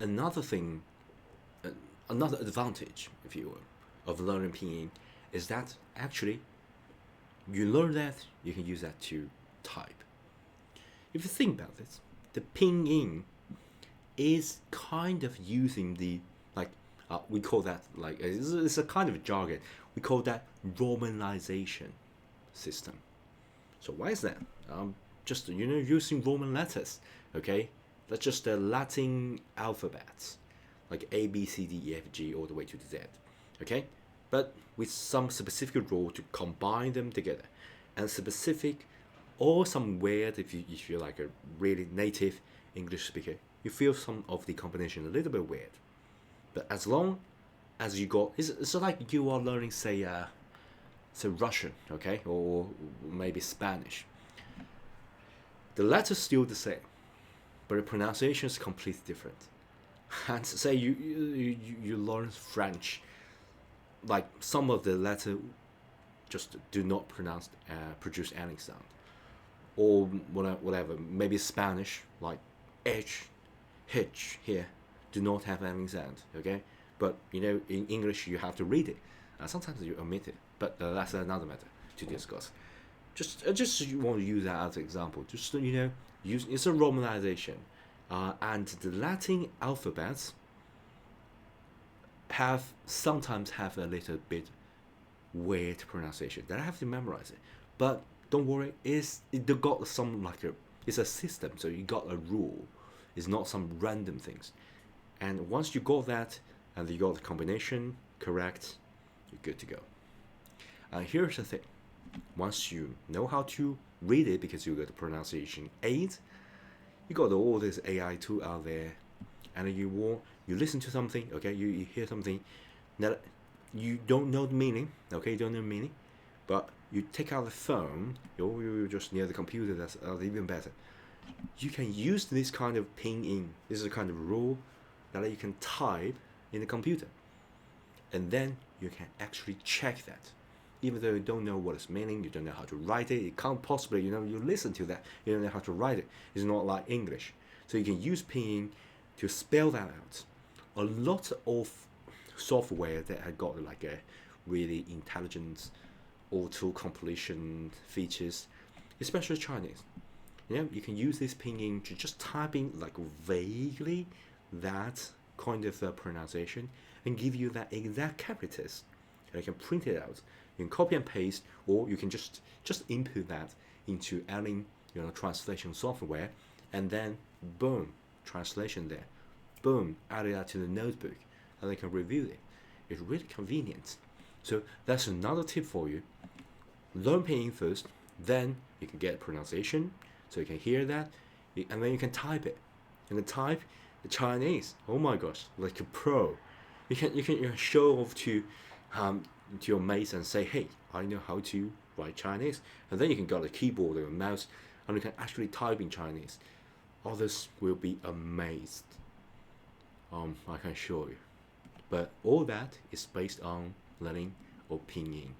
another thing, uh, another advantage, if you will, of learning Pinyin is that actually you learn that you can use that to type. If you think about it, the Pinyin is kind of using the like we call that like it's a kind of jargon. We call that Romanization system. So why is that? Just using Roman letters. Okay, that's just the Latin alphabets, like A B C D E F G all the way to the Z. Okay, but with some specific rule to combine them together, and specific or some weird if you're like a really native English speaker, you feel some of the combination a little bit weird. But as long as you got, it's like you are learning, say Russian, okay, or maybe Spanish. The letter's still the same, but the pronunciation is completely different. And say you learn French, like some of the letter just do not produce any sound, or whatever. Maybe Spanish, like H, H here, do not have any sound. Okay, but in English you have to read it. Sometimes you omit it, but that's another matter to discuss. Just you want to use that as an example. Just use it's a romanization, and the Latin alphabets sometimes have a little bit weird pronunciation that I have to memorize it. But don't worry, it got some like it's a system, so you got a rule. It's not some random things. And once you got that and you got the combination correct, you're good to go. Here's the thing: once you know how to read it, because you got the pronunciation aid, you got all this AI tool out there, and you listen to something, okay, you hear something that you don't know the meaning, okay, you don't know the meaning, but you take out the phone, you're just near the computer, that's even better. You can use this kind of pinyin. This is a kind of rule that you can type in the computer, and then you can actually check that. Even though you don't know what it's meaning, you don't know how to write it, it can't possibly, you listen to that, you don't know how to write it. It's not like English. So you can use pinyin to spell that out. A lot of software that had got like a really intelligent auto completion features, especially Chinese. You can use this pinyin to just type in like vaguely that kind of pronunciation and give you that exact characters. And you can print it out. You can copy and paste, or you can just input that into any translation software, and then boom, translation there. Boom, add that to the notebook, and they can review it. It's really convenient. So that's another tip for you. Learn pinyin first, then you can get pronunciation, so you can hear that, and then you can type it. You can type the Chinese. Oh my gosh, like a pro. You can show off to your mates and say, hey, I know how to write Chinese, and then you can get a keyboard or a mouse, and you can actually type in Chinese. Others will be amazed. I can show you. But all that is based on learning of pinyin.